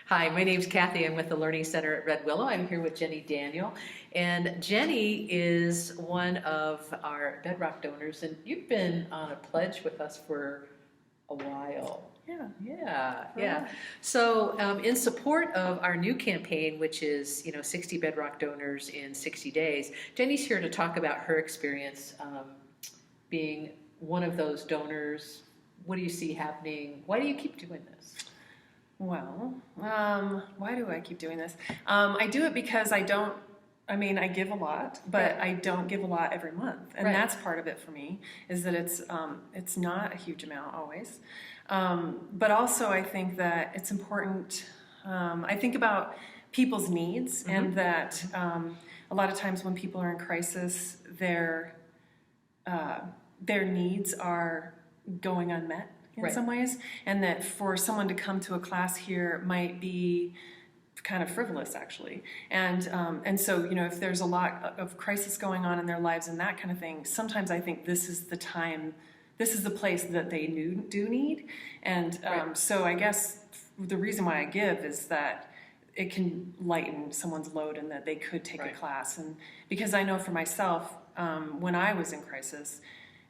Hi, my name's Kathy. I'm with the Learning Center at Red Willow. I'm here with Jenny Daniel. And Jenny is one of our Bedrock donors, and you've been on a pledge with us for a while. Yeah. Yeah. So, in support of our new campaign, which is 60 Bedrock donors in 60 days, Jenny's here to talk about her experience being one of those donors. What do you see happening? Why do you keep doing this? Well, why do I keep doing this? I do it because I give a lot, but I don't give a lot every month. And that's part of it for me, is that it's not a huge amount always. But also I think that it's important, I think about people's needs, and that a lot of times when people are in crisis, their needs are going unmet in some ways, and that for someone to come to a class here might be kind of frivolous, actually. And so, if there's a lot of crisis going on in their lives and that kind of thing, sometimes I think this is the time, this is the place that they do need. And so I guess the reason why I give is that it can lighten someone's load, and that they could take a class. And because I know for myself, when I was in crisis,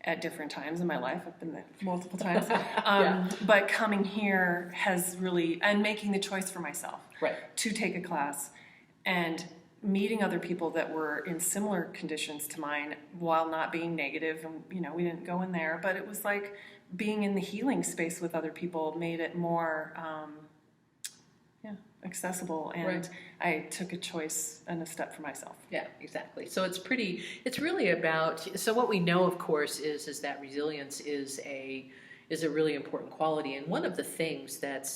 at different times in my life, I've been there multiple times, but coming here has really, and making the choice for myself to take a class, and meeting other people that were in similar conditions to mine, while not being negative, and we didn't go in there, but it was like being in the healing space with other people made it more accessible, and I took a choice and a step for myself. Yeah, exactly. So it's really about, so what we know, of course, is that resilience is a really important quality. And one of the things that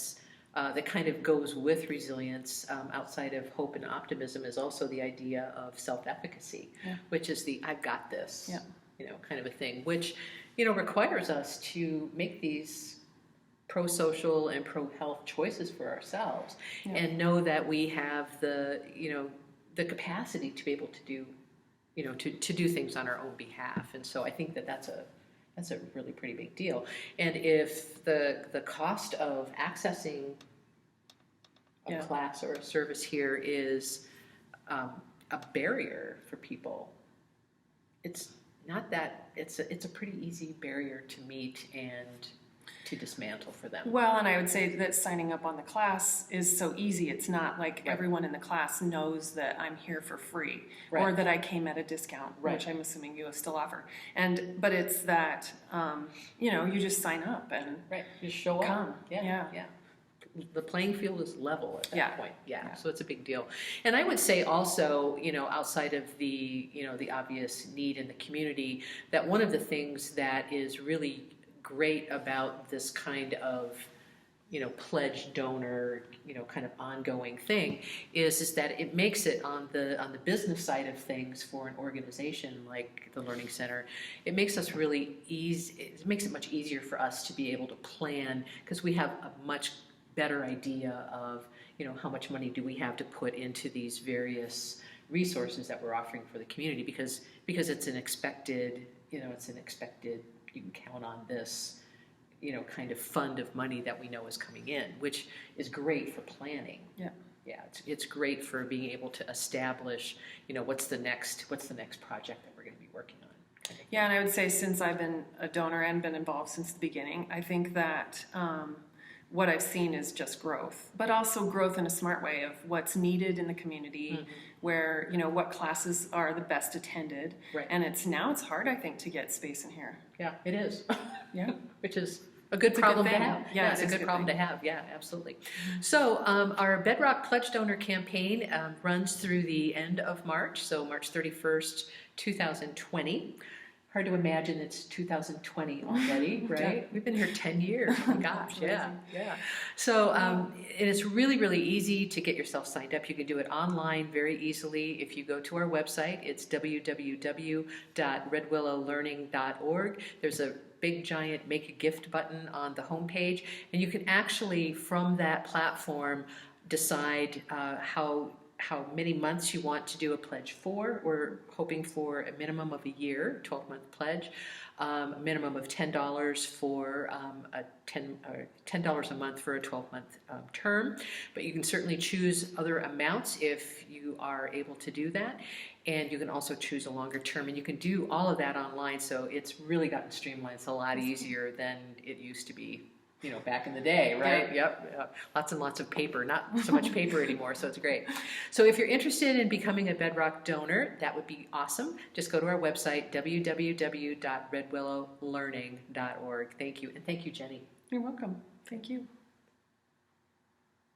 kind of goes with resilience, outside of hope and optimism, is also the idea of self-efficacy, which is the I've got this, kind of a thing, which, requires us to make these pro-social and pro-health choices for ourselves, and know that we have the capacity to be able to do, to do things on our own behalf. And so I think that that's a really pretty big deal. And if the cost of accessing a class or a service here is a barrier for people, it's not that, it's a pretty easy barrier to meet and to dismantle for them. Well, and I would say that signing up on the class is so easy. It's not like everyone in the class knows that I'm here for free, or that I came at a discount, which I'm assuming you still offer. But it's that you just sign up and you show come. up. Yeah. The playing field is level at that point. So it's a big deal. And I would say also, outside of the obvious need in the community, that one of the things that is really great about this kind of pledge donor kind of ongoing thing is that it makes it on the business side of things for an organization like the Learning Center. It makes us really it makes it much easier for us to be able to plan, because we have a much better idea of how much money do we have to put into these various resources that we're offering for the community, because it's an expected you can count on this, kind of fund of money that we know is coming in, which is great for planning. It's great for being able to establish, what's the next project that we're going to be working on. And I would say, since I've been a donor and been involved since the beginning, I think that what I've seen is just growth, but also growth in a smart way of what's needed in the community, where, what classes are the best attended. And it's hard, I think, to get space in here. Yeah, it is. Which is a good problem to have. It's a good problem to have. Yeah, absolutely. So our Bedrock Pledge Donor campaign runs through the end of March, so March 31st, 2020. Hard to imagine it's 2020 already, right? We've been here 10 years. Oh my gosh, yeah. So and it's really, really easy to get yourself signed up. You can do it online very easily. If you go to our website, it's www.redwillowlearning.org. There's a big giant make a gift button on the homepage, and you can actually, from that platform, decide how many months you want to do a pledge for. We're hoping for a minimum of a year, 12-month pledge. minimum of $10 for $10 a month for a 12-month term. But you can certainly choose other amounts if you are able to do that. And you can also choose a longer term, and you can do all of that online. So it's really gotten streamlined. It's a lot easier than it used to be, back in the day, right? Yep. Lots and lots of paper, not so much paper anymore, so it's great. So if you're interested in becoming a Bedrock donor, that would be awesome. Just go to our website, www.redwillowlearning.org. Thank you, and thank you, Jenny. You're welcome. Thank you.